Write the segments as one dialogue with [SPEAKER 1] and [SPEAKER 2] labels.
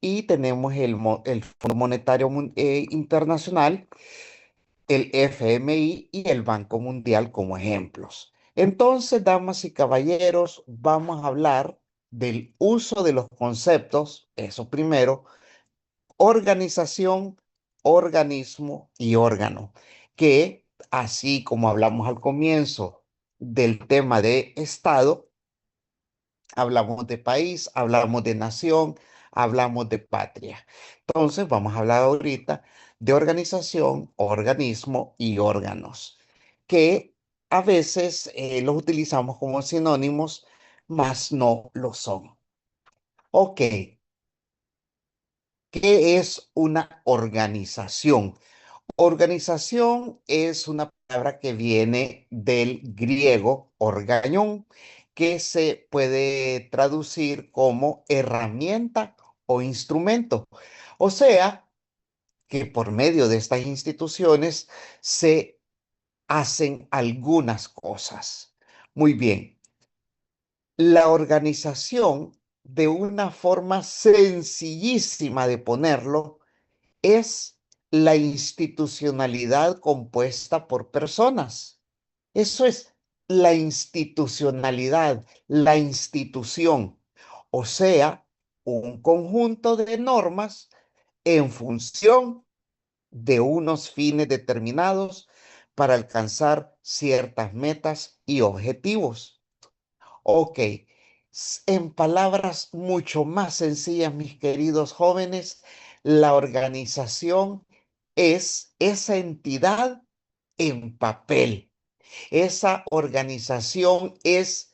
[SPEAKER 1] y tenemos el Fondo Monetario Internacional, el FMI y el Banco Mundial como ejemplos. Entonces, damas y caballeros, vamos a hablar del uso de los conceptos, eso primero, organización, organismo y órgano, que así como hablamos al comienzo del tema de Estado, hablamos de país, hablamos de nación, hablamos de patria. Entonces, vamos a hablar ahorita de organización, organismo y órganos, que a veces los utilizamos como sinónimos, mas no lo son. Ok, ¿qué es una organización? Organización es una palabra que viene del griego orgañón, que se puede traducir como herramienta o instrumento. O sea, que por medio de estas instituciones se hacen algunas cosas. Muy bien, la organización, de una forma sencillísima de ponerlo, es la institucionalidad compuesta por personas. Eso es la institucionalidad, la institución. O sea, un conjunto de normas en función de unos fines determinados para alcanzar ciertas metas y objetivos. Ok, en palabras mucho más sencillas, mis queridos jóvenes, la organización es esa entidad en papel. Esa organización es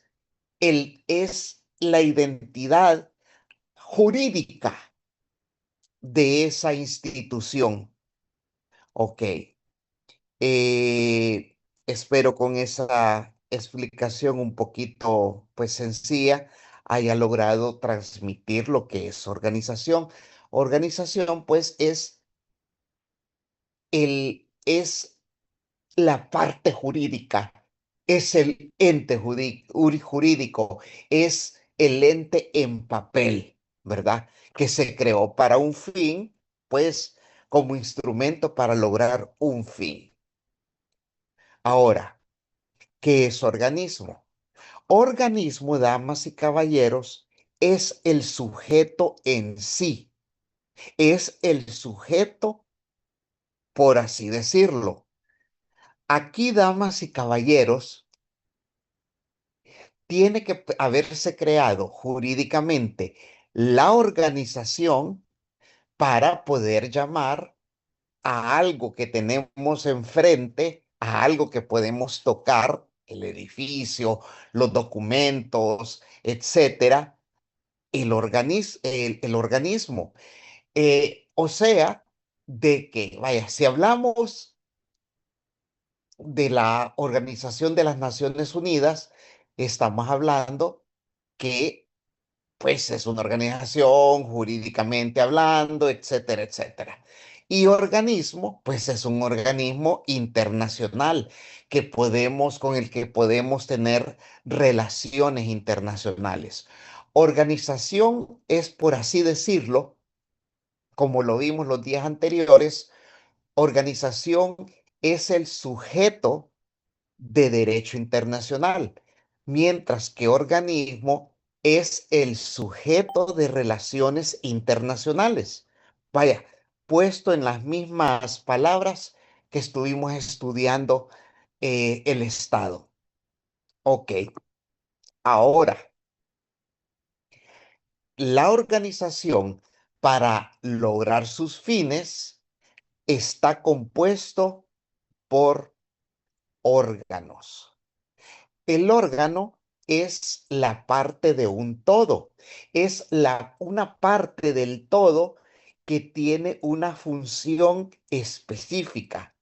[SPEAKER 1] la identidad jurídica de esa institución. Ok, espero con esa explicación un poquito, pues sencilla, haya logrado transmitir lo que es organización. Organización, pues, es la parte jurídica, es el ente jurídico, es el ente en papel, ¿verdad? Que se creó para un fin, pues, como instrumento para lograr un fin. Ahora, ¿qué es organismo? Organismo, damas y caballeros, es el sujeto en sí, es el sujeto, por así decirlo. Aquí, damas y caballeros, tiene que haberse creado jurídicamente la organización para poder llamar a algo que tenemos enfrente, a algo que podemos tocar, el edificio, los documentos, etcétera, el organismo. O sea, de que, vaya, si hablamos de la Organización de las Naciones Unidas, estamos hablando que, pues, es una organización jurídicamente hablando, etcétera, etcétera. Y organismo, pues, es un organismo internacional con el que podemos tener relaciones internacionales. Organización es, por así decirlo, como lo vimos los días anteriores, organización es el sujeto de derecho internacional, mientras que organismo es el sujeto de relaciones internacionales. Vaya, puesto en las mismas palabras que estuvimos estudiando el Estado. Ok, ahora, la organización para lograr sus fines está compuesto por órganos. El órgano es la parte de un todo, es una parte del todo que tiene una función específica.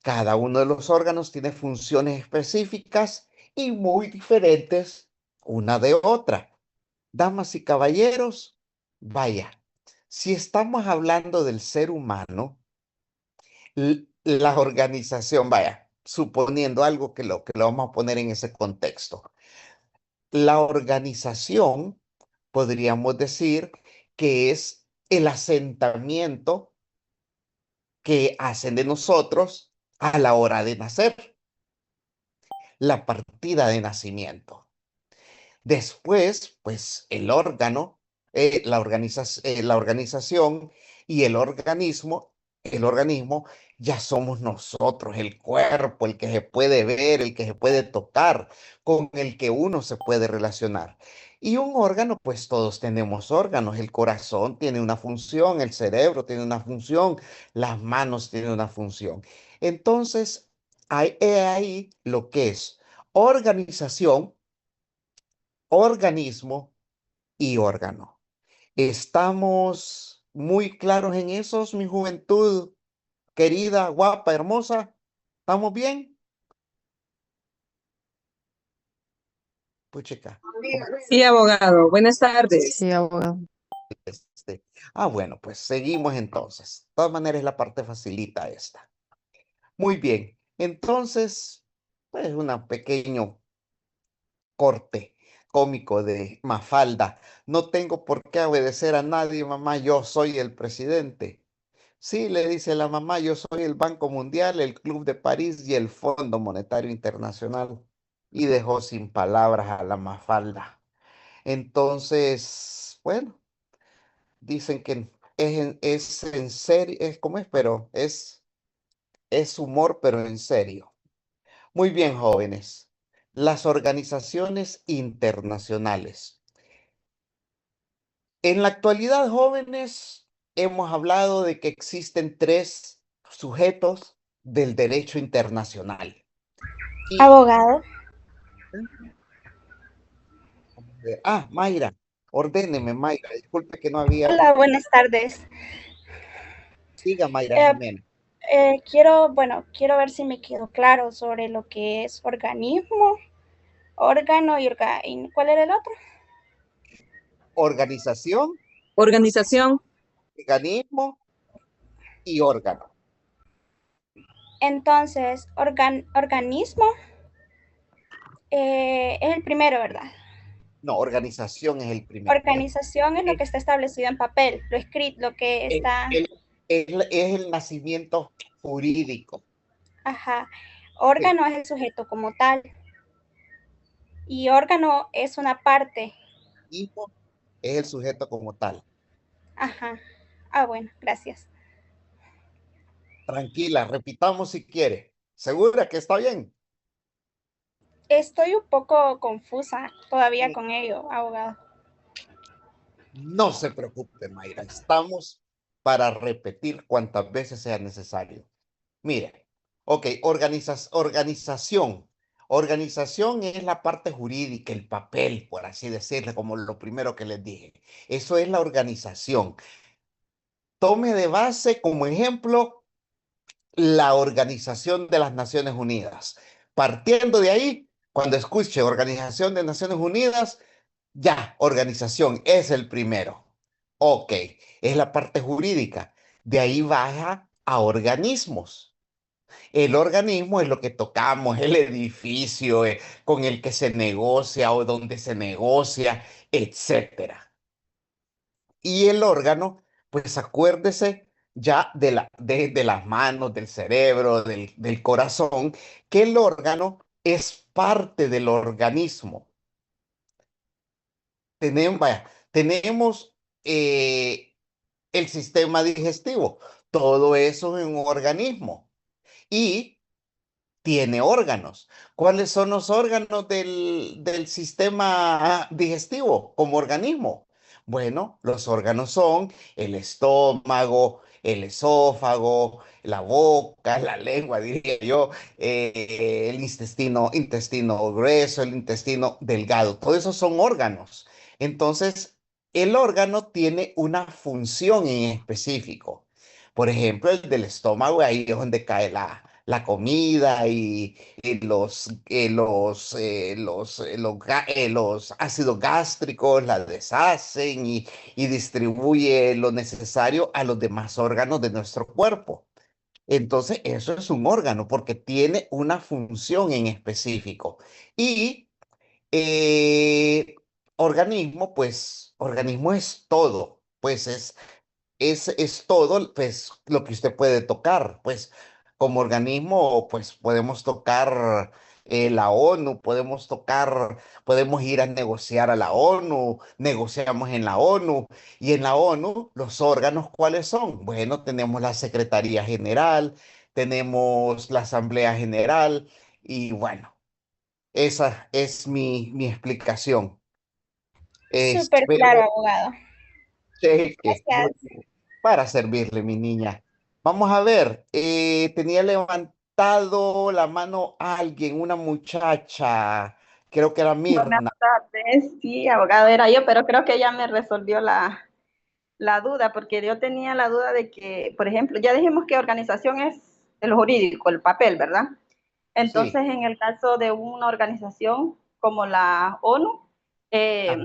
[SPEAKER 1] Cada uno de los órganos tiene funciones específicas y muy diferentes una de otra. Damas y caballeros, vaya, si estamos hablando del ser humano, la organización, vaya, suponiendo algo que lo vamos a poner en ese contexto. La organización, podríamos decir que es el asentamiento que hacen de nosotros a la hora de nacer, la partida de nacimiento. Después, pues la organización y el organismo ya somos nosotros, el cuerpo, el que se puede ver, el que se puede tocar, con el que uno se puede relacionar. Y un órgano, pues todos tenemos órganos. El corazón tiene una función, el cerebro tiene una función, las manos tienen una función. Entonces, he ahí lo que es organización, organismo y órgano. ¿Estamos muy claros en esos, mi juventud querida, guapa, hermosa? ¿Estamos bien? Puchica.
[SPEAKER 2] Sí, abogado. Buenas tardes.
[SPEAKER 3] Sí, abogado.
[SPEAKER 1] Este, bueno, pues seguimos entonces. De todas maneras, la parte facilita esta. Muy bien. Entonces, pues un pequeño corte cómico de Mafalda. No tengo por qué obedecer a nadie, mamá. Yo soy el presidente. Sí, le dice la mamá, yo soy el Banco Mundial, el Club de París y el Fondo Monetario Internacional. Y dejó sin palabras a la Mafalda. Entonces, bueno, dicen que es en serio, ¿cómo es? Pero es humor, pero en serio. Muy bien, jóvenes. Las organizaciones internacionales. En la actualidad, jóvenes, hemos hablado de que existen tres sujetos del derecho internacional. Y,
[SPEAKER 4] Abogado.
[SPEAKER 1] Mayra, ordéneme, Mayra, disculpe que no había.
[SPEAKER 4] Hola, buenas tardes.
[SPEAKER 1] Siga, Mayra
[SPEAKER 4] Eh,
[SPEAKER 1] Jimena.
[SPEAKER 4] quiero ver si me quedó claro sobre lo que es organismo, órgano y ¿cuál era el otro?
[SPEAKER 1] Organización,
[SPEAKER 2] Organización,
[SPEAKER 1] organismo y órgano.
[SPEAKER 4] Entonces, organismo es el primero, ¿verdad?
[SPEAKER 1] No, organización es el primero.
[SPEAKER 4] Organización es lo que está establecido en papel, lo escrito, lo que
[SPEAKER 1] El,
[SPEAKER 4] está,
[SPEAKER 1] el- es el nacimiento jurídico.
[SPEAKER 4] ajá.
[SPEAKER 1] Sí,
[SPEAKER 4] Órgano es el sujeto como tal y órgano es una parte,
[SPEAKER 1] hijo es el sujeto como tal.
[SPEAKER 4] ajá. Ah, bueno, gracias.
[SPEAKER 1] Tranquila, repitamos si quiere. ¿Segura que está bien?
[SPEAKER 4] Estoy un poco confusa todavía con ello, abogado.
[SPEAKER 1] No se preocupe, Mayra. Estamos para repetir cuantas veces sea necesario. Mire, ok, organización. Organización es la parte jurídica, el papel, por así decirle, como lo primero que les dije. Eso es la organización. Tome de base como ejemplo la Organización de las Naciones Unidas. Partiendo de ahí, cuando escuche Organización de Naciones Unidas, ya, organización es el primero. Ok, es la parte jurídica. De ahí baja a organismos. El organismo es lo que tocamos, el edificio con el que se negocia o donde se negocia, etcétera. Y el órgano, pues acuérdese ya de las manos, del cerebro, del corazón, que el órgano es parte del organismo. Tenemos el sistema digestivo, todo eso es un organismo y tiene órganos. ¿Cuáles son los órganos del sistema digestivo como organismo? Bueno, los órganos son el estómago, el esófago, la boca, la lengua, diría yo, el intestino grueso, el intestino delgado. Todos esos son órganos. Entonces, el órgano tiene una función en específico. Por ejemplo, el del estómago, ahí es donde cae la comida y los ácidos gástricos la deshacen y distribuye lo necesario a los demás órganos de nuestro cuerpo. Entonces, eso es un órgano porque tiene una función en específico. Y eh, organismo, pues, organismo es todo, pues es es todo, pues, lo que usted puede tocar. Pues, como organismo, pues, podemos tocar la ONU, podemos ir a negociar a la ONU, negociamos en la ONU, y en la ONU, los órganos, ¿cuáles son? Bueno, tenemos la Secretaría General, tenemos la Asamblea General, y bueno, esa es mi explicación.
[SPEAKER 4] Súper claro,
[SPEAKER 1] Espero
[SPEAKER 4] abogado.
[SPEAKER 1] que muy
[SPEAKER 4] Gracias.
[SPEAKER 1] bien, para servirle, mi niña. Vamos a ver, tenía levantado la mano alguien, una muchacha, creo que era
[SPEAKER 3] Buenas
[SPEAKER 1] Mirna.
[SPEAKER 3] tardes, sí, abogado era yo, pero creo que ya me resolvió la duda, porque yo tenía la duda de que, por ejemplo, ya dijimos que organización es el jurídico, el papel, ¿verdad? Entonces,
[SPEAKER 1] Sí,
[SPEAKER 3] en el caso de una organización como la ONU, eh,
[SPEAKER 1] ah,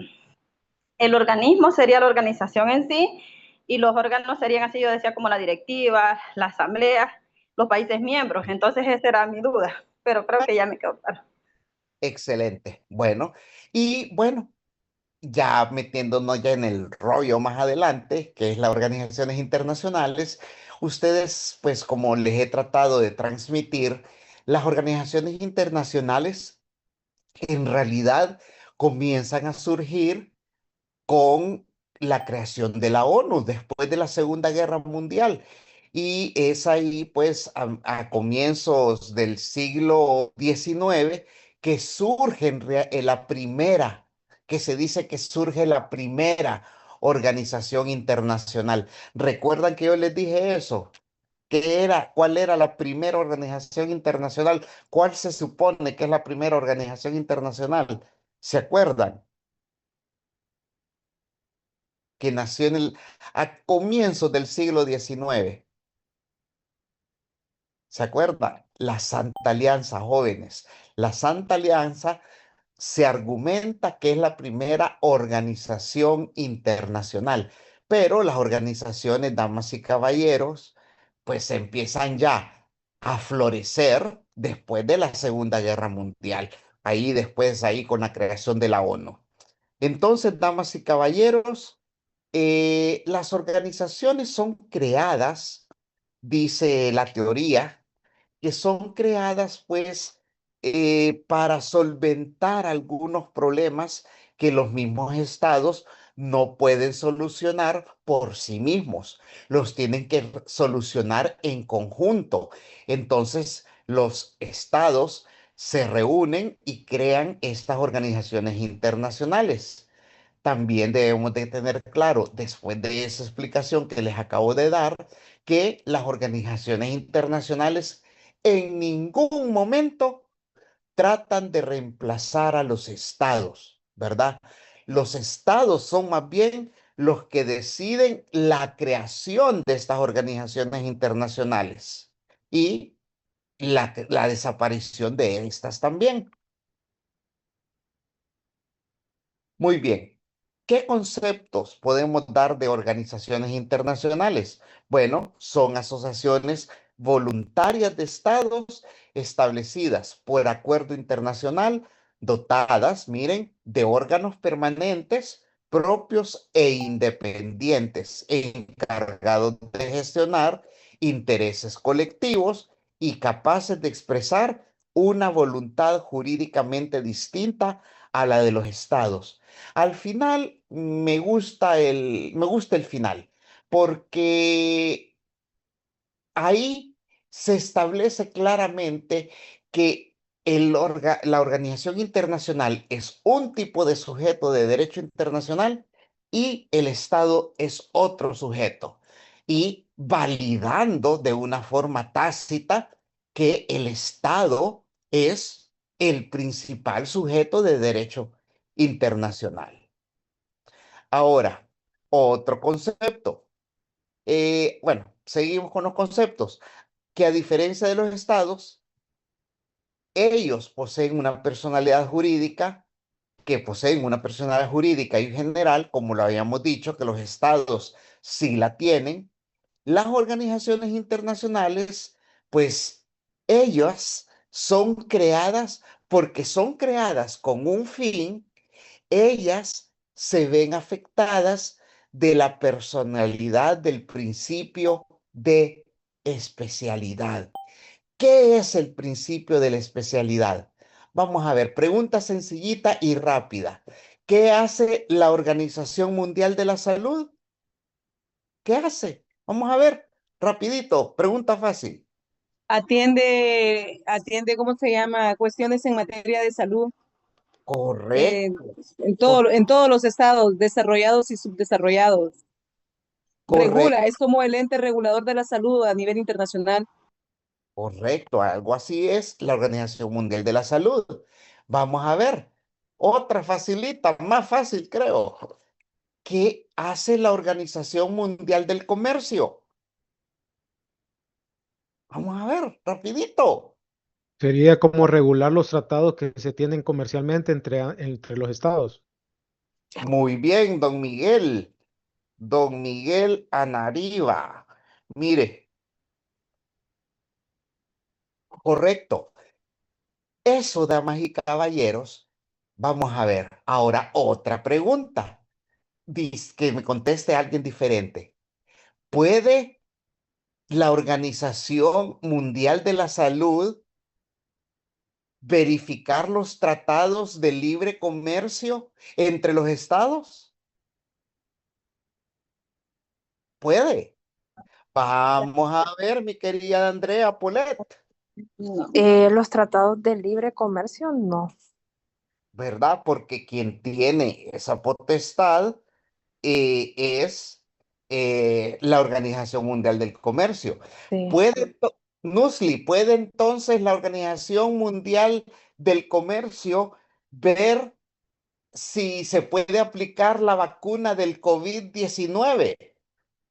[SPEAKER 3] el organismo sería la organización en sí y los órganos serían así, yo decía, como la directiva, la asamblea, los países miembros. Entonces, esa era mi duda, pero creo que ya me quedó claro.
[SPEAKER 1] excelente. Bueno, y bueno, ya metiéndonos ya en el rollo más adelante, que es las organizaciones internacionales, ustedes, pues como les he tratado de transmitir, las organizaciones internacionales en realidad comienzan a surgir con la creación de la ONU después de la Segunda Guerra Mundial. Y es ahí, pues, comienzos del siglo XIX que surge la primera, que se dice que surge la primera organización internacional. ¿Recuerdan que yo les dije eso? ¿Cuál era la primera organización internacional? ¿Cuál se supone que es la primera organización internacional? ¿Se acuerdan? Que nació a comienzos del siglo XIX. ¿Se acuerdan? La Santa Alianza, jóvenes. La Santa Alianza se argumenta que es la primera organización internacional, pero las organizaciones, damas y caballeros, pues empiezan ya a florecer después de la Segunda Guerra Mundial, ahí con la creación de la ONU. Entonces, damas y caballeros, las organizaciones son creadas, dice la teoría, que son creadas pues para solventar algunos problemas que los mismos estados no pueden solucionar por sí mismos, los tienen que solucionar en conjunto. Entonces, los estados se reúnen y crean estas organizaciones internacionales. También debemos de tener claro, después de esa explicación que les acabo de dar, que las organizaciones internacionales en ningún momento tratan de reemplazar a los estados, ¿verdad? Los estados son más bien los que deciden la creación de estas organizaciones internacionales y la desaparición de estas también. Muy bien. ¿Qué conceptos podemos dar de organizaciones internacionales? Bueno, son asociaciones voluntarias de estados establecidas por acuerdo internacional, dotadas, miren, de órganos permanentes propios e independientes, encargados de gestionar intereses colectivos y capaces de expresar una voluntad jurídicamente distinta a la de los estados. Al final me gusta el final, porque ahí se establece claramente que la organización internacional es un tipo de sujeto de derecho internacional y el Estado es otro sujeto. Y validando de una forma tácita que el Estado es el principal sujeto de derecho internacional. Ahora, otro concepto. Bueno, seguimos con los conceptos, que a diferencia de los estados, ellos poseen una personalidad jurídica, que poseen una personalidad jurídica y general, como lo habíamos dicho, que los estados sí la tienen. Las organizaciones internacionales, pues ellas son creadas porque son creadas con un fin. Ellas se ven afectadas de la personalidad del principio de especialidad. ¿Qué es el principio de la especialidad? Vamos a ver, pregunta sencillita y rápida. ¿Qué hace la Organización Mundial de la Salud? ¿Qué hace? Vamos a ver, rapidito, pregunta fácil.
[SPEAKER 2] Atiende, ¿cómo se llama? Cuestiones en materia de salud eh,
[SPEAKER 1] Correcto, cor-
[SPEAKER 2] en todos los estados, desarrollados y subdesarrollados. Regula,
[SPEAKER 1] correcto,
[SPEAKER 2] es como el ente regulador de la salud a nivel internacional.
[SPEAKER 1] correcto. Algo así es la Organización Mundial de la Salud. Vamos a ver, otra facilita, más fácil creo. ¿Qué hace la Organización Mundial del Comercio? Vamos a ver, rapidito.
[SPEAKER 5] Sería como regular los tratados que se tienen comercialmente entre los estados.
[SPEAKER 1] Muy bien, don Miguel. Don Miguel Anariba. Mire, correcto. Eso, damas y caballeros. Vamos a ver. Ahora otra pregunta. Dice que me conteste alguien diferente. ¿Puede la Organización Mundial de la Salud verificar los tratados de libre comercio entre los estados? Puede. Vamos a ver, mi querida Andrea Polet,
[SPEAKER 6] Los tratados de libre comercio, no.
[SPEAKER 1] ¿verdad? Porque quien tiene esa potestad es la Organización Mundial del Comercio.
[SPEAKER 6] Sí.
[SPEAKER 1] Nusli, ¿puede entonces la Organización Mundial del Comercio ver si se puede aplicar la vacuna del COVID-19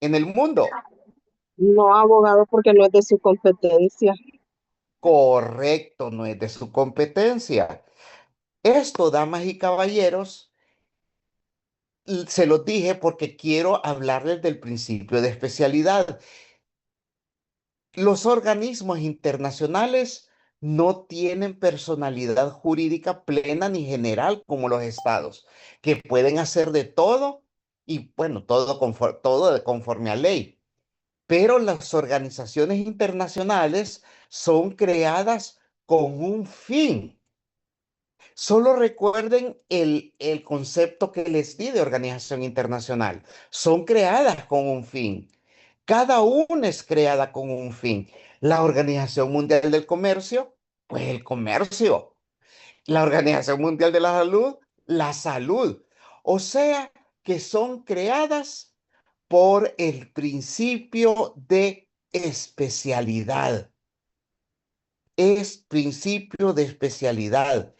[SPEAKER 1] en el mundo?
[SPEAKER 7] No, abogado, porque no es de su competencia.
[SPEAKER 1] Correcto, no es de su competencia. Esto, damas y caballeros, se los dije porque quiero hablarles del principio de especialidad. Los organismos internacionales no tienen personalidad jurídica plena ni general como los estados, que pueden hacer de todo y bueno, todo conforme a ley. Pero las organizaciones internacionales son creadas con un fin. Solo recuerden el concepto que les di de organización internacional. Son creadas con un fin. Cada una es creada con un fin. La Organización Mundial del Comercio, pues el comercio. La Organización Mundial de la Salud, la salud. O sea que son creadas por el principio de especialidad. Es principio de especialidad.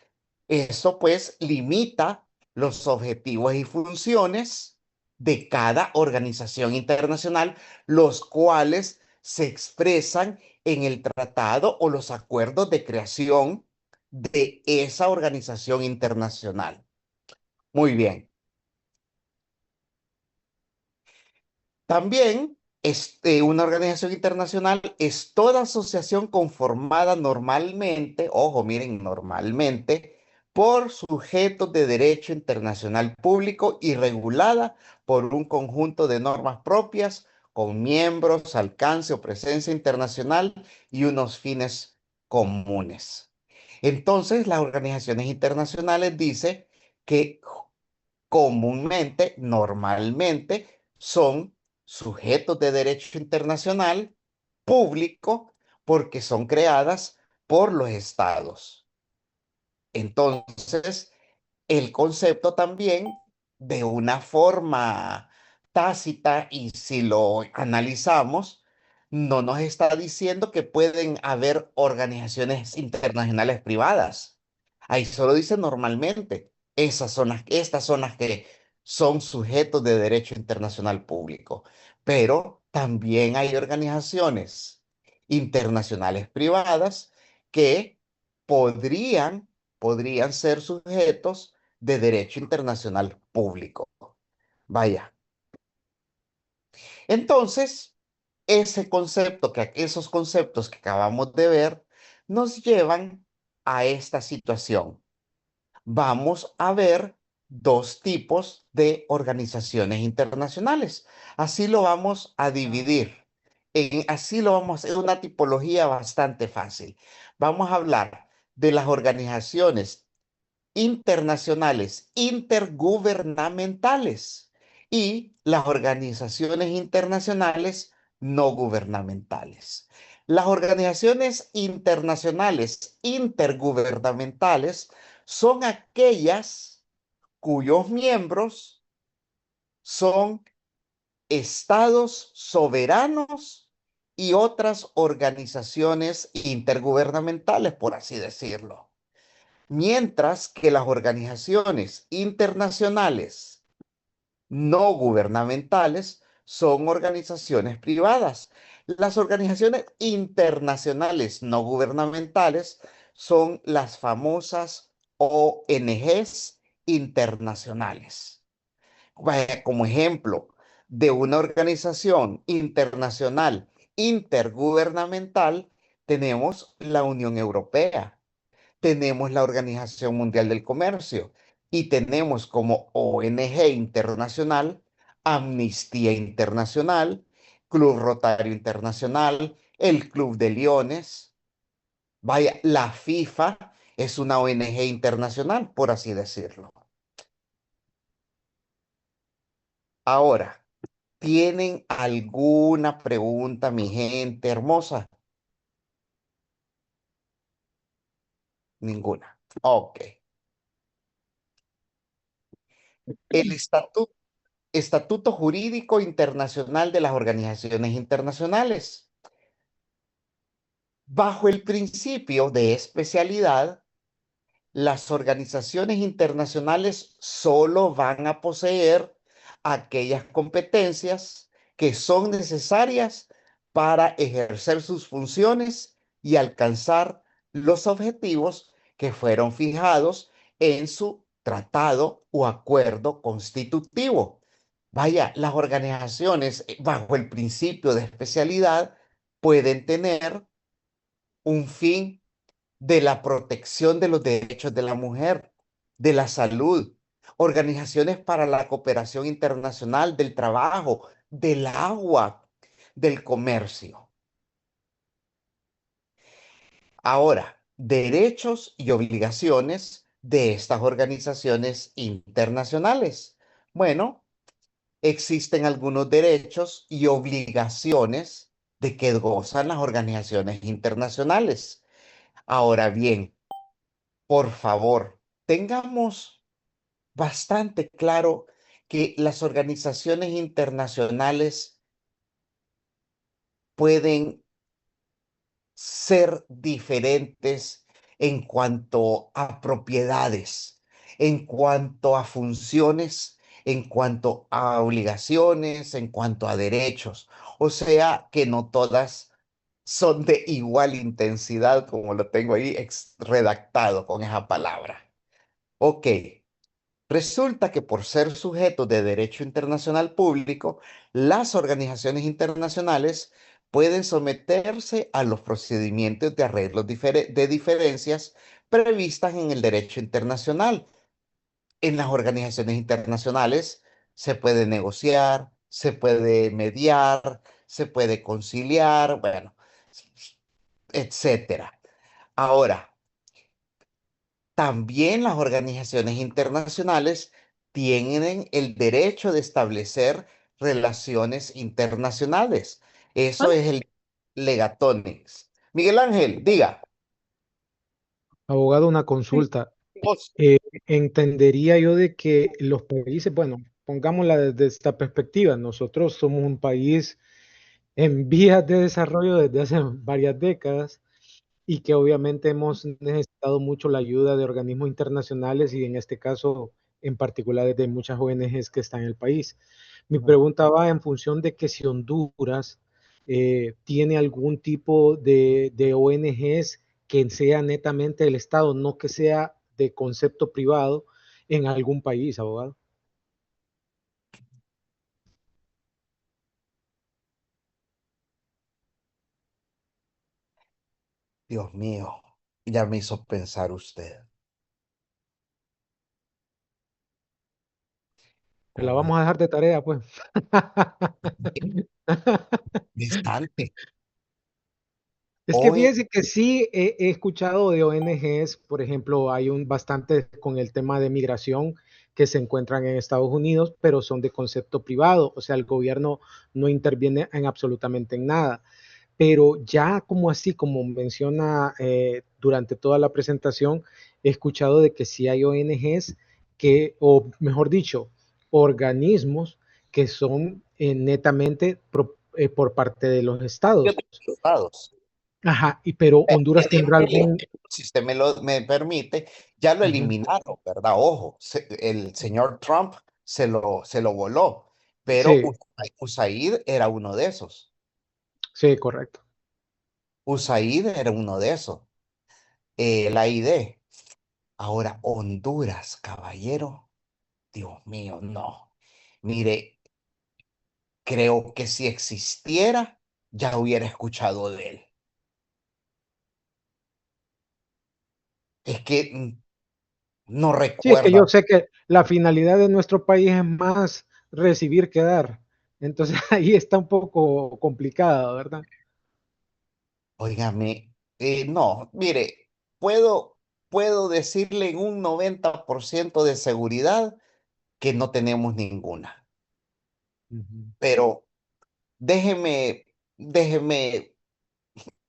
[SPEAKER 1] Eso pues limita los objetivos y funciones de cada organización internacional, los cuales se expresan en el tratado o los acuerdos de creación de esa organización internacional. Muy bien. También una organización internacional es toda asociación conformada normalmente, ojo, miren, normalmente, por sujetos de derecho internacional público y regulada por un conjunto de normas propias con miembros, alcance o presencia internacional y unos fines comunes. Entonces, las organizaciones internacionales dicen que comúnmente, normalmente, son sujetos de derecho internacional público porque son creadas por los estados. Entonces, el concepto también de una forma tácita y si lo analizamos, no nos está diciendo que pueden haber organizaciones internacionales privadas. Ahí solo dice normalmente. Estas son las que son sujetos de derecho internacional público. Pero también hay organizaciones internacionales privadas que podrían, podrían ser sujetos de derecho internacional público. Vaya. Entonces, esos conceptos que acabamos de ver nos llevan a esta situación. Vamos a ver dos tipos de organizaciones internacionales. Así lo vamos a dividir. Así lo vamos a hacer, una tipología bastante fácil. Vamos a hablar de las organizaciones internacionales intergubernamentales y las organizaciones internacionales no gubernamentales. Las organizaciones internacionales intergubernamentales son aquellas cuyos miembros son estados soberanos y otras organizaciones intergubernamentales, por así decirlo. Mientras que las organizaciones internacionales no gubernamentales son organizaciones privadas. Las organizaciones internacionales no gubernamentales son las famosas ONGs internacionales. Vaya, como ejemplo de una organización internacional intergubernamental, tenemos la Unión Europea, tenemos la Organización Mundial del Comercio y tenemos como ONG internacional Amnistía Internacional, Club Rotario Internacional, el Club de Leones. Vaya, la FIFA es una ONG internacional, por así decirlo. Ahora, ¿tienen alguna pregunta, mi gente hermosa? Ninguna. Ok. El Estatuto Jurídico Internacional de las Organizaciones Internacionales. Bajo el principio de especialidad, las organizaciones internacionales solo van a poseer aquellas competencias que son necesarias para ejercer sus funciones y alcanzar los objetivos que fueron fijados en su tratado o acuerdo constitutivo. Vaya, las organizaciones bajo el principio de especialidad pueden tener un fin de la protección de los derechos de la mujer, de la salud, organizaciones para la cooperación internacional, del trabajo, del agua, del comercio. Ahora, derechos y obligaciones de estas organizaciones internacionales. Bueno, existen algunos derechos y obligaciones de que gozan las organizaciones internacionales. Ahora bien, por favor, tengamos bastante claro que las organizaciones internacionales pueden ser diferentes en cuanto a propiedades, en cuanto a funciones, en cuanto a obligaciones, en cuanto a derechos. O sea que no todas son de igual intensidad, como lo tengo ahí redactado con esa palabra. Ok, resulta que por ser sujetos de derecho internacional público, las organizaciones internacionales pueden someterse a los procedimientos de arreglo de diferencias previstas en el derecho internacional. En las organizaciones internacionales se puede negociar, se puede mediar, se puede conciliar, bueno, etcétera. Ahora, también las organizaciones internacionales tienen el derecho de establecer relaciones internacionales. Eso es el legatonics. Miguel Ángel, diga.
[SPEAKER 5] Abogado, una consulta.
[SPEAKER 1] Vos.
[SPEAKER 5] Entendería yo de que los países, bueno, pongámosla desde esta perspectiva, nosotros somos un país en vías de desarrollo desde hace varias décadas y que obviamente hemos necesitado mucho la ayuda de organismos internacionales y en este caso en particular de muchas ONGs que están en el país. Mi pregunta va en función de que si Honduras tiene algún tipo de ONGs que sea netamente del Estado, no que sea de concepto privado en algún país, abogado.
[SPEAKER 1] Dios mío, ya me hizo pensar usted.
[SPEAKER 5] Te la vamos a dejar de tarea, pues.
[SPEAKER 1] Bastante.
[SPEAKER 5] Es que
[SPEAKER 1] Hoy,
[SPEAKER 5] fíjense que sí he escuchado de ONGs, por ejemplo, hay un bastante con el tema de migración que se encuentran en Estados Unidos, pero son de concepto privado, o sea, el gobierno no interviene en absolutamente en nada. Pero ya como así, como menciona durante toda la presentación, he escuchado de que sí hay ONGs que, o mejor dicho, organismos que son netamente por parte de los
[SPEAKER 1] de
[SPEAKER 5] estados.
[SPEAKER 1] otros estados.
[SPEAKER 5] Ajá, pero Honduras tendrá algún...
[SPEAKER 1] Si usted me permite, ya lo
[SPEAKER 5] Ujú.
[SPEAKER 1] eliminaron, ¿verdad? Ojo, el señor Trump se lo voló, pero
[SPEAKER 5] Sí,
[SPEAKER 1] USAID era uno de esos.
[SPEAKER 5] sí, correcto.
[SPEAKER 1] USAID era uno de esos. La ID. Ahora, Honduras, caballero. Dios mío, no. Mire, creo que si existiera, ya hubiera escuchado de él. Es que no
[SPEAKER 5] Sí, es que yo
[SPEAKER 1] recuerdo.
[SPEAKER 5] sé que la finalidad de nuestro país es más recibir que dar. Entonces ahí está un poco complicado, ¿verdad?
[SPEAKER 1] Óigame, no, mire, puedo decirle en un 90% de seguridad que no tenemos ninguna,
[SPEAKER 5] Ujú.
[SPEAKER 1] pero déjeme, déjeme,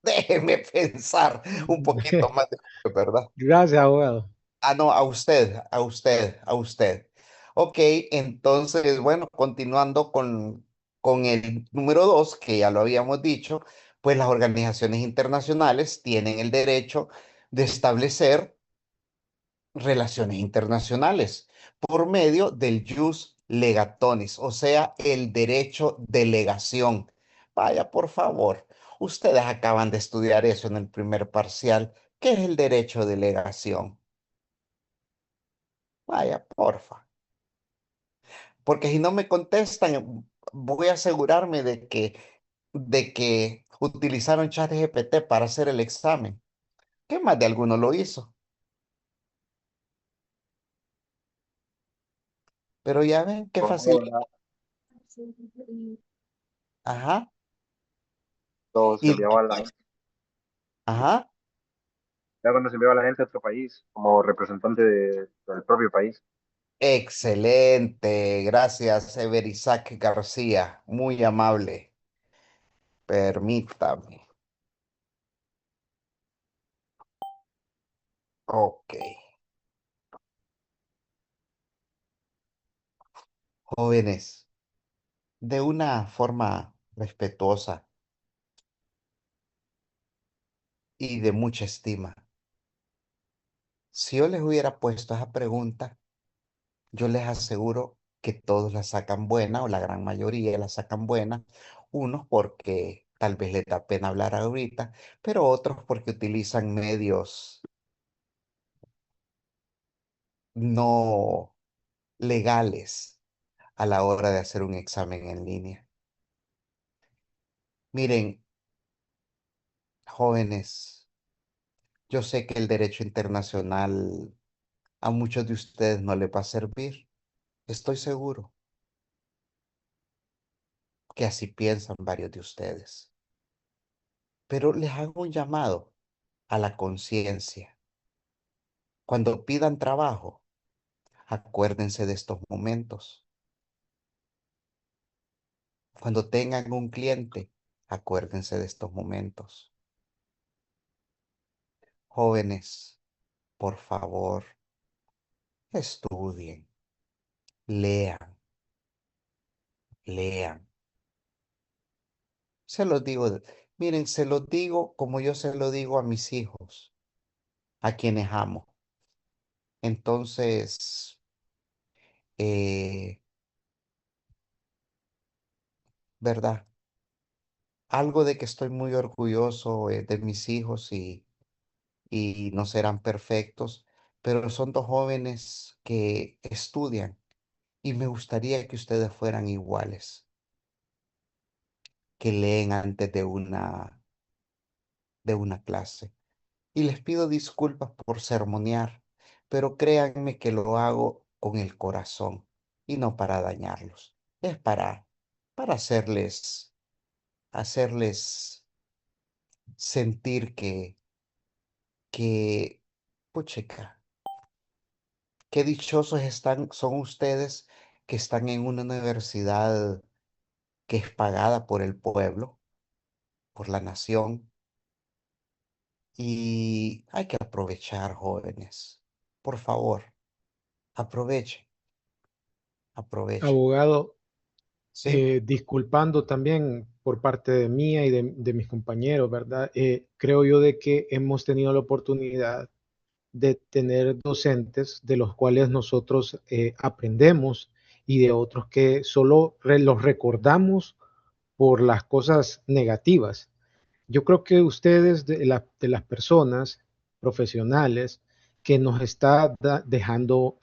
[SPEAKER 1] déjeme pensar un poquito más, ¿verdad?
[SPEAKER 5] Gracias, abogado.
[SPEAKER 1] Ah, no, a usted. Ok, entonces, bueno, continuando con el número dos, que ya lo habíamos dicho, pues las organizaciones internacionales tienen el derecho de establecer relaciones internacionales por medio del jus legatonis, o sea, el derecho de legación. Vaya, por favor, ustedes acaban de estudiar eso en el primer parcial. ¿Qué es el derecho de legación? Vaya, porfa. Porque si no me contestan, voy a asegurarme de que utilizaron ChatGPT para hacer el examen. ¿Qué más de alguno lo hizo? Pero ya ven qué fácil.
[SPEAKER 8] Ahora
[SPEAKER 1] Ajá.
[SPEAKER 8] todo se
[SPEAKER 1] Y,
[SPEAKER 8] enviaba a la gente,
[SPEAKER 1] ajá.
[SPEAKER 8] ya cuando se enviaba a la gente a otro país como representante del propio país.
[SPEAKER 1] Excelente. Gracias, Ever Isaac García. Muy amable. Permítame. Ok. Jóvenes, de una forma respetuosa y de mucha estima, si yo les hubiera puesto esa pregunta, yo les aseguro que todos la sacan buena o la gran mayoría la sacan buena, unos porque tal vez les da pena hablar ahorita, pero otros porque utilizan medios no legales a la hora de hacer un examen en línea. Miren, jóvenes, yo sé que el derecho internacional a muchos de ustedes no les va a servir. Estoy seguro que así piensan varios de ustedes. Pero les hago un llamado a la conciencia. Cuando pidan trabajo, acuérdense de estos momentos. Cuando tengan un cliente, acuérdense de estos momentos. Jóvenes, por favor, estudien, lean, lean. Se los digo, miren, se los digo como yo se lo digo a mis hijos, a quienes amo. Entonces, eh, ¿verdad? Algo de que estoy muy orgulloso de mis hijos y no serán perfectos, pero son dos jóvenes que estudian y me gustaría que ustedes fueran iguales, que leen antes de una clase. Y les pido disculpas por sermonear, pero créanme que lo hago con el corazón. y no para dañarlos. Es para hacerles sentir que, puchica, qué dichosos son ustedes que están en una universidad que es pagada por el pueblo, por la nación, y hay que aprovechar, jóvenes. Por favor, aprovechen, aprovechen.
[SPEAKER 5] Abogado,
[SPEAKER 1] ¿Sí?
[SPEAKER 5] disculpando también por parte de mía y de mis compañeros, ¿verdad? Creo yo de que hemos tenido la oportunidad de tener docentes de los cuales nosotros aprendemos y de otros que solo los recordamos por las cosas negativas. Yo creo que ustedes, de las personas profesionales, que nos está dejando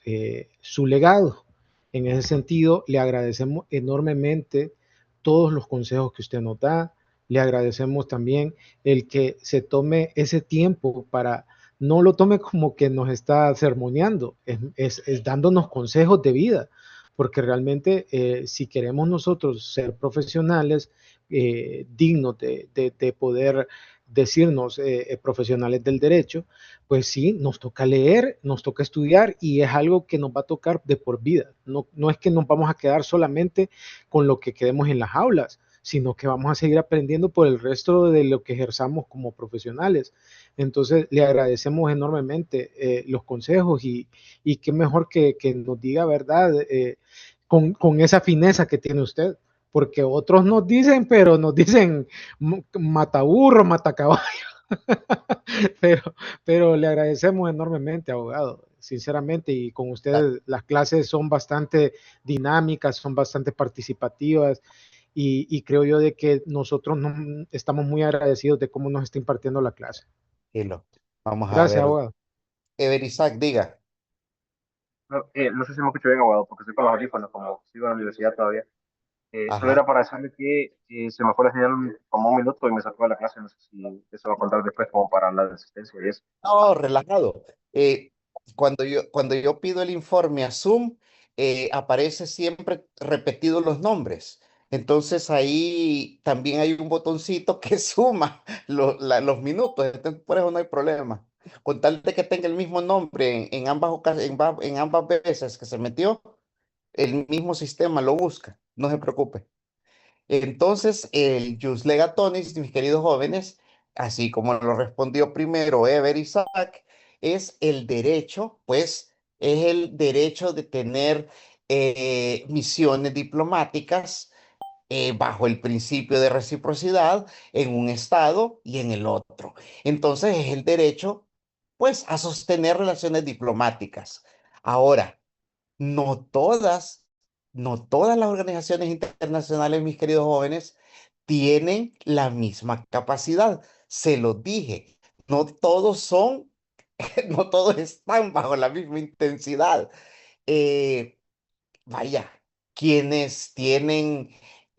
[SPEAKER 5] su legado. En ese sentido, le agradecemos enormemente todos los consejos que usted nos da. Le agradecemos también el que se tome ese tiempo para, no lo tome como que nos está sermoneando, es dándonos consejos de vida, porque realmente si queremos nosotros ser profesionales, dignos de poder decirnos profesionales del derecho, pues sí, nos toca leer, nos toca estudiar y es algo que nos va a tocar de por vida. No, no es que nos vamos a quedar solamente con lo que quedemos en las aulas, sino que vamos a seguir aprendiendo por el resto de lo que ejerzamos como profesionales. Entonces, le agradecemos enormemente los consejos y qué mejor que nos diga verdad con esa fineza que tiene usted, porque otros nos dicen, pero nos dicen mataburro, matacaballo, pero, pero le agradecemos enormemente, abogado, sinceramente, y con
[SPEAKER 1] Da-
[SPEAKER 5] ustedes las clases son bastante dinámicas, son bastante participativas, y creo yo de que nosotros no, estamos muy agradecidos de cómo nos está impartiendo la clase.
[SPEAKER 1] Tranquilo. Vamos a
[SPEAKER 5] Gracias,
[SPEAKER 1] ver.
[SPEAKER 5] abogado.
[SPEAKER 1] Ever Isaac, diga.
[SPEAKER 8] No, no sé si me escucho bien, abogado, porque estoy con los audífonos, como sigo en la universidad todavía. Solo era
[SPEAKER 1] Ajá.
[SPEAKER 8] para decirle que se me fue la señal como un minuto y me sacó de la clase. No sé si eso va a contar después como para la asistencia y eso.
[SPEAKER 1] No, relajado. Cuando yo pido el informe a Zoom, aparece siempre repetidos los nombres. Entonces ahí también hay un botoncito que suma los minutos. Entonces, por eso no hay problema. Con tal de que tenga el mismo nombre en ambas veces que se metió, el mismo sistema lo busca. No se preocupe. Entonces, el jus legatonis, mis queridos jóvenes, así como lo respondió primero Ever Isaac, es el derecho, pues, es el derecho de tener misiones diplomáticas bajo el principio de reciprocidad en un estado y en el otro. Entonces, es el derecho, pues, a sostener relaciones diplomáticas. Ahora, no todas, no todas las organizaciones internacionales, mis queridos jóvenes, tienen la misma capacidad. Se los dije, no todos son, no todos están bajo la misma intensidad. Eh, Vaya, quienes tienen,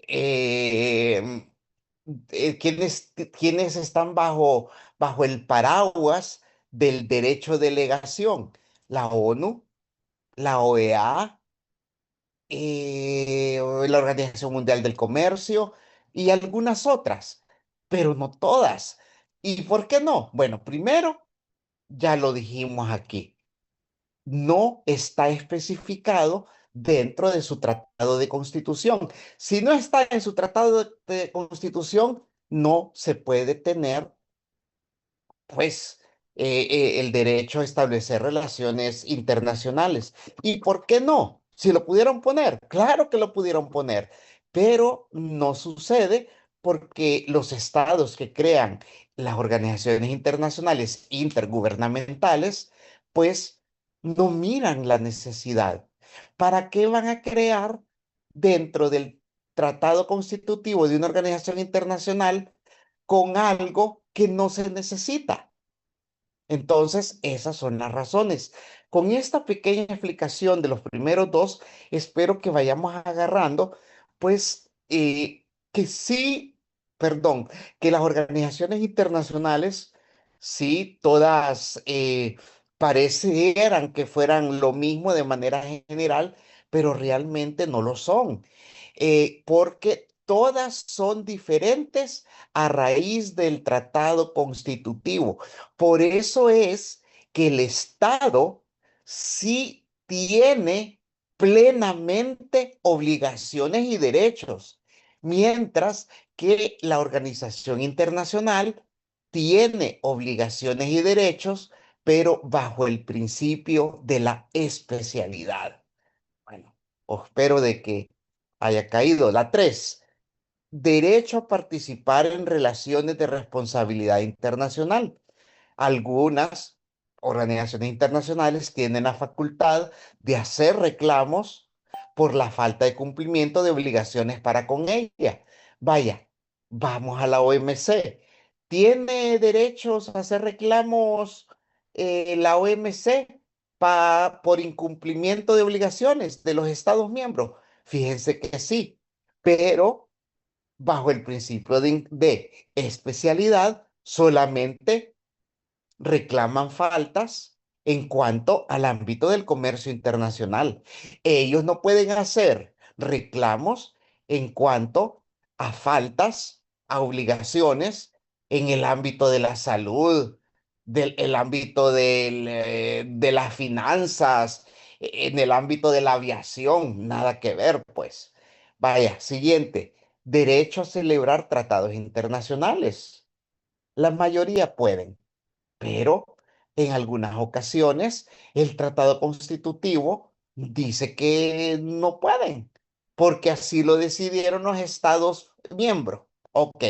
[SPEAKER 1] eh, quienes están bajo el paraguas del derecho de delegación, la ONU, la OEA, o la Organización Mundial del Comercio y algunas otras, pero no todas. ¿Y por qué no? Bueno, primero, ya lo dijimos aquí, no está especificado dentro de su tratado de constitución. Si no está en su tratado de constitución, no se puede tener pues el derecho a establecer relaciones internacionales. ¿Y por qué no? Si lo pudieron poner, claro que lo pudieron poner, pero no sucede porque los estados que crean las organizaciones internacionales intergubernamentales, pues no miran la necesidad. ¿Para qué van a crear dentro del tratado constitutivo de una organización internacional con algo que no se necesita? Entonces, esas son las razones. Con esta pequeña explicación de los primeros dos, espero que vayamos agarrando, pues, que sí, perdón, que las organizaciones internacionales, sí, todas parecieran que fueran lo mismo de manera general, pero realmente no lo son, porque todas son diferentes a raíz del tratado constitutivo. Por eso es que el Estado sí tiene plenamente obligaciones y derechos, mientras que la organización internacional tiene obligaciones y derechos, pero bajo el principio de la especialidad. Bueno, espero de que haya caído. La 3, derecho a participar en relaciones de responsabilidad internacional. Algunas organizaciones internacionales tienen la facultad de hacer reclamos por la falta de cumplimiento de obligaciones para con ella. Vaya, vamos a la OMC. ¿Tiene derechos a hacer reclamos la OMC por incumplimiento de obligaciones de los Estados miembros? Fíjense que sí, pero bajo el principio de especialidad solamente reclaman faltas en cuanto al ámbito del comercio internacional. Ellos no pueden hacer reclamos en cuanto a faltas, a obligaciones en el ámbito de la salud, del el ámbito de las finanzas, en el ámbito de la aviación, nada que ver, pues. Vaya, siguiente, derecho a celebrar tratados internacionales. La mayoría pueden, pero en algunas ocasiones el tratado constitutivo dice que no pueden, porque así lo decidieron los Estados miembros. Ok,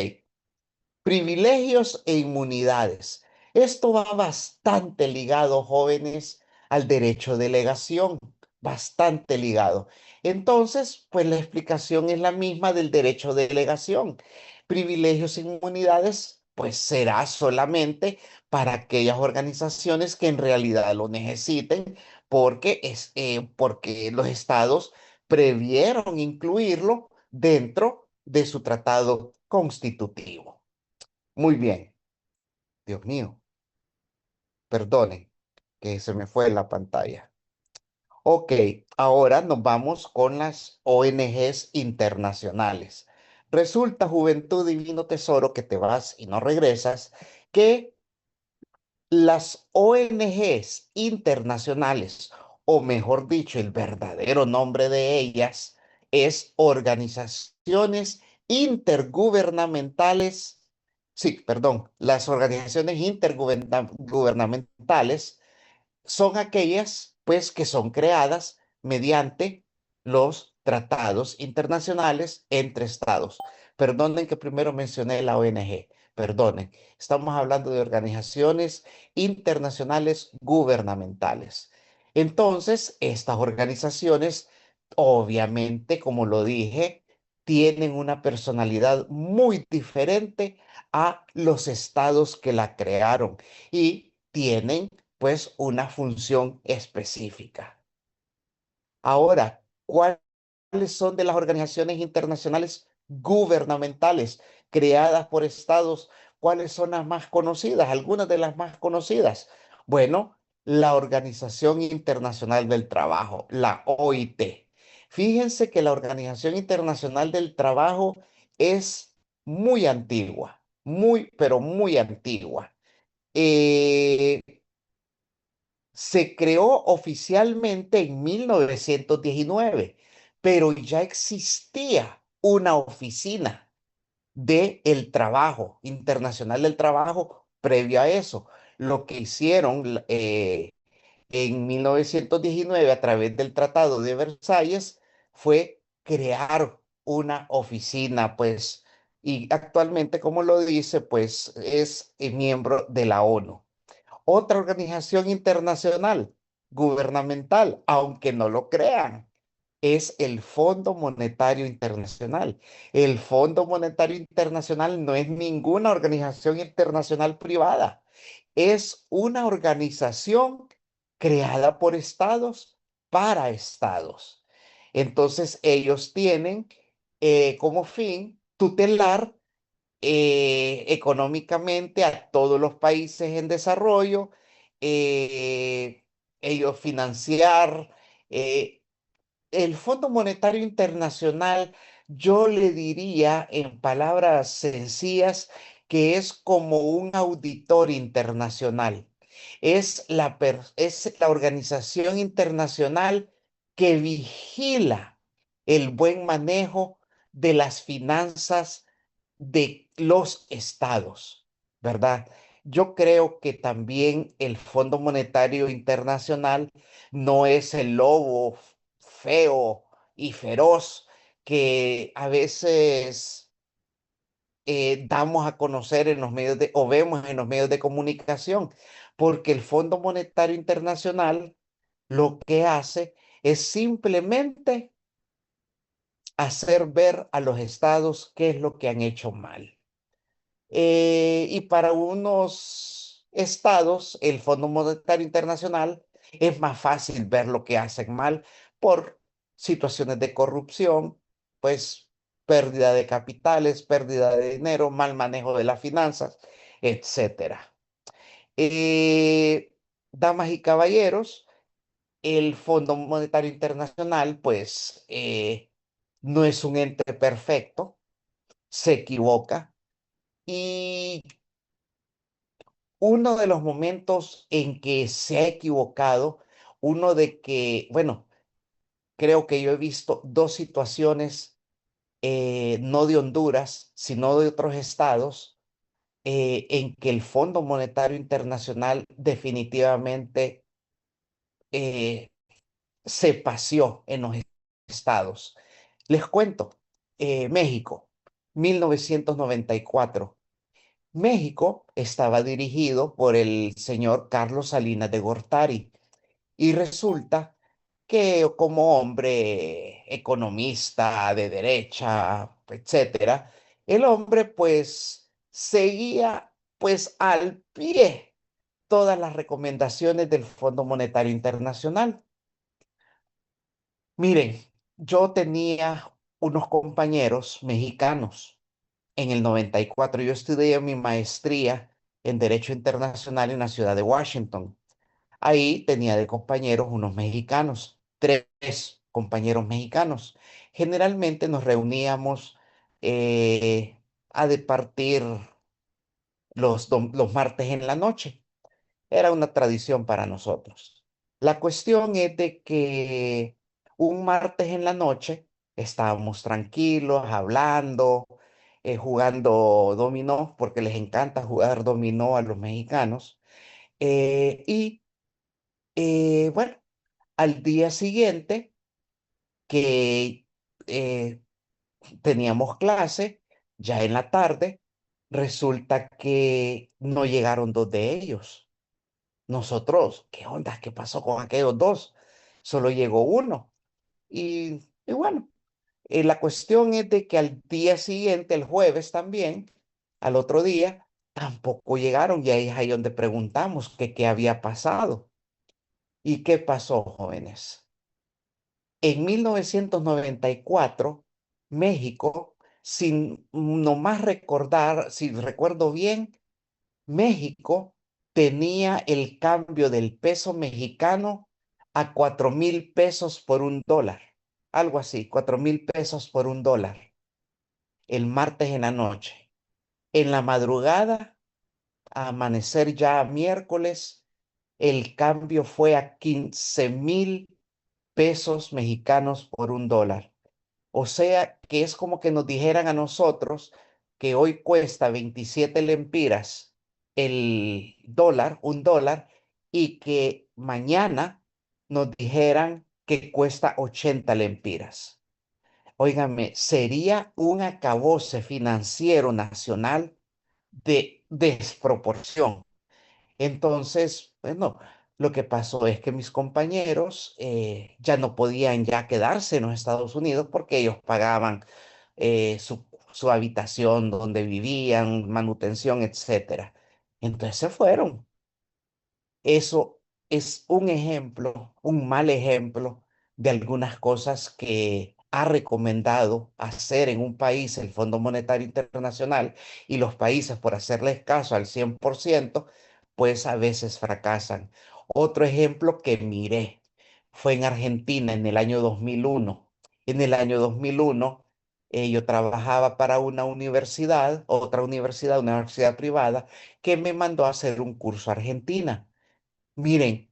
[SPEAKER 1] privilegios e inmunidades. Esto va bastante ligado, jóvenes, al derecho de delegación, bastante ligado. Entonces, pues la explicación es la misma del derecho de delegación. Privilegios e inmunidades, pues será solamente para aquellas organizaciones que en realidad lo necesiten, porque los estados previeron incluirlo dentro de su tratado constitutivo. Muy bien. Dios mío, perdonen que se me fue la pantalla. Ok, ahora nos vamos con las ONGs internacionales. Resulta, Juventud Divino Tesoro, que te vas y no regresas, que las ONGs internacionales, o mejor dicho, el verdadero nombre de ellas es organizaciones intergubernamentales. Sí, perdón, las organizaciones intergubernamentales son aquellas, pues, que son creadas mediante los tratados internacionales entre estados. Perdonen que primero mencioné la ONG, perdonen. Estamos hablando de organizaciones internacionales gubernamentales. Entonces, estas organizaciones, obviamente, como lo dije, tienen una personalidad muy diferente a los estados que la crearon y tienen pues una función específica. Ahora, ¿cuáles son de las organizaciones internacionales gubernamentales creadas por estados? ¿Cuáles son las más conocidas? Algunas de las más conocidas. Bueno, la Organización Internacional del Trabajo, la OIT. Fíjense que la Organización Internacional del Trabajo es muy antigua, muy, pero muy antigua. Eh, Se creó oficialmente en 1919, pero ya existía una oficina del trabajo, internacional del trabajo, previo a eso. Lo que hicieron en 1919 a través del Tratado de Versalles fue crear una oficina, pues, y actualmente, como lo dice, pues es miembro de la ONU. Otra organización internacional gubernamental, aunque no lo crean, es el Fondo Monetario Internacional. El Fondo Monetario Internacional no es ninguna organización internacional privada, es una organización creada por estados para estados. Entonces, ellos tienen como fin tutelar económicamente a todos los países en desarrollo, eh, ellos financiar, eh, el Fondo Monetario Internacional, yo le diría en palabras sencillas que es como un auditor internacional. Es la organización internacional que vigila el buen manejo de las finanzas de los estados, ¿verdad? Yo creo que también el Fondo Monetario Internacional no es el lobo feo y feroz que a veces damos a conocer en los medios o vemos en los medios de comunicación, porque el Fondo Monetario Internacional lo que hace es simplemente hacer ver a los estados qué es lo que han hecho mal. Y para unos estados, el Fondo Monetario Internacional es más fácil ver lo que hacen mal por situaciones de corrupción, pues pérdida de capitales, pérdida de dinero, mal manejo de las finanzas, etcétera. Damas y caballeros, el Fondo Monetario Internacional, pues, no es un ente perfecto, se equivoca y uno de los momentos en que se ha equivocado, uno de que, bueno, creo que yo he visto dos situaciones, no de Honduras, sino de otros estados, en que el Fondo Monetario Internacional definitivamente se paseó en los estados. Les cuento, México, 1994. México estaba dirigido por el señor Carlos Salinas de Gortari y resulta que como hombre economista de derecha, etcétera, el hombre pues seguía pues al pie todas las recomendaciones del Fondo Monetario Internacional. Miren, yo tenía unos compañeros mexicanos en el 94. Yo estudié mi maestría en Derecho Internacional en la ciudad de Washington. Ahí tenía de compañeros unos mexicanos, tres compañeros mexicanos. Generalmente nos reuníamos a departir los martes en la noche. Era una tradición para nosotros. La cuestión es de que un martes en la noche estábamos tranquilos, hablando, jugando dominó, porque les encanta jugar dominó a los mexicanos. Bueno, al día siguiente que eh, teníamos clase, ya en la tarde, resulta que no llegaron dos de ellos. Nosotros, ¿qué onda? ¿Qué pasó con aquellos dos? Solo llegó uno. Y bueno, la cuestión es de que al día siguiente, el jueves también, al otro día, tampoco llegaron. Y ahí es ahí donde preguntamos que qué había pasado. ¿Y qué pasó, jóvenes? En 1994, México, sin nomás recordar, si recuerdo bien, México tenía el cambio del peso mexicano a 4,000 pesos por $1. Algo así, 4,000 pesos por $1. El martes en la noche. En la madrugada, a amanecer ya miércoles, el cambio fue a 15,000 pesos mexicanos por $1. O sea, que es como que nos dijeran a nosotros que hoy cuesta 27 lempiras el dólar, $1, y que mañana nos dijeran que cuesta 80 lempiras. Óigame, sería un acabose financiero nacional de desproporción. Entonces, bueno, lo que pasó es que mis compañeros ya no podían ya quedarse en los Estados Unidos porque ellos pagaban su habitación donde vivían, manutención, etcétera. Entonces se fueron. Eso es un ejemplo, un mal ejemplo de algunas cosas que ha recomendado hacer en un país el Fondo Monetario Internacional y los países por hacerles caso al 100%, pues a veces fracasan. Otro ejemplo que miré, fue en Argentina en el año 2001. En el año 2001 yo trabajaba para una universidad, una universidad privada, que me mandó a hacer un curso a Argentina. Miren,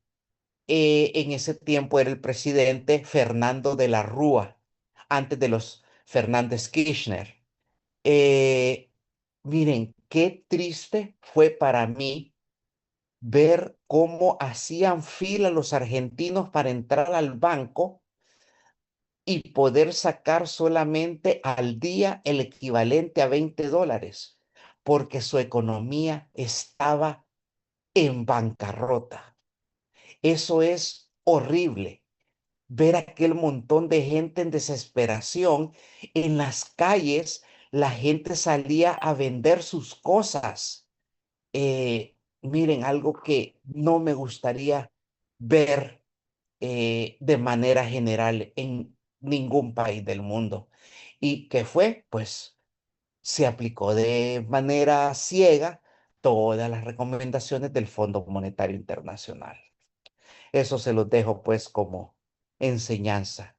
[SPEAKER 1] en ese tiempo era el presidente Fernando de la Rúa, antes de los Fernández Kirchner. Eh, Miren, qué triste fue para mí ver cómo hacían fila los argentinos para entrar al banco y poder sacar solamente al día el equivalente a $20, porque su economía estaba en bancarrota. Eso es horrible, ver aquel montón de gente en desesperación en las calles. La gente salía a vender sus cosas. Miren, algo que no me gustaría ver de manera general en ningún país del mundo. Y que fue, pues, se aplicó de manera ciega todas las recomendaciones del Fondo Monetario Internacional. Eso se los dejo, pues, como enseñanza.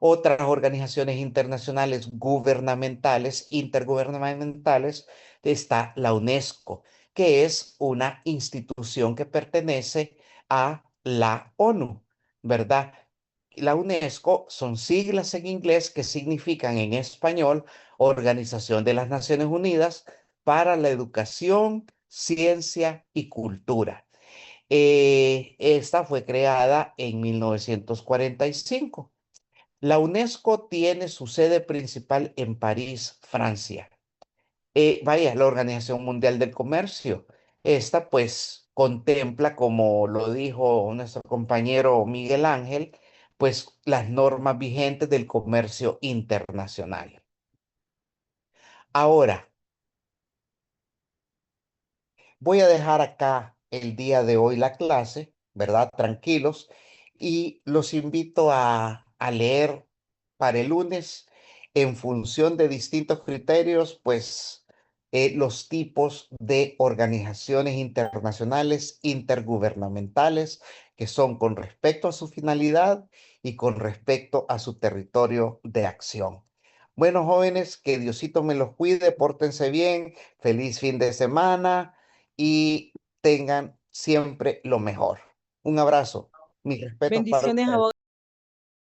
[SPEAKER 1] Otras organizaciones internacionales gubernamentales, intergubernamentales, está la UNESCO, que es una institución que pertenece a la ONU, ¿verdad? La UNESCO son siglas en inglés que significan en español Organización de las Naciones Unidas para la Educación, Ciencia y Cultura. Esta fue creada en 1945. La UNESCO tiene su sede principal en París, Francia. Vaya, la Organización Mundial del Comercio. Esta pues contempla, como lo dijo nuestro compañero Miguel Ángel, pues las normas vigentes del comercio internacional. Ahora, voy a dejar acá el día de hoy la clase, ¿verdad? Tranquilos. Y los invito a leer para el lunes en función de distintos criterios, pues los tipos de organizaciones internacionales intergubernamentales que son con respecto a su finalidad y con respecto a su territorio de acción. Bueno, jóvenes, que Diosito me los cuide, pórtense bien, feliz fin de semana y tengan siempre lo mejor. Un abrazo. Mis respetos para
[SPEAKER 2] Bendiciones,
[SPEAKER 1] ustedes.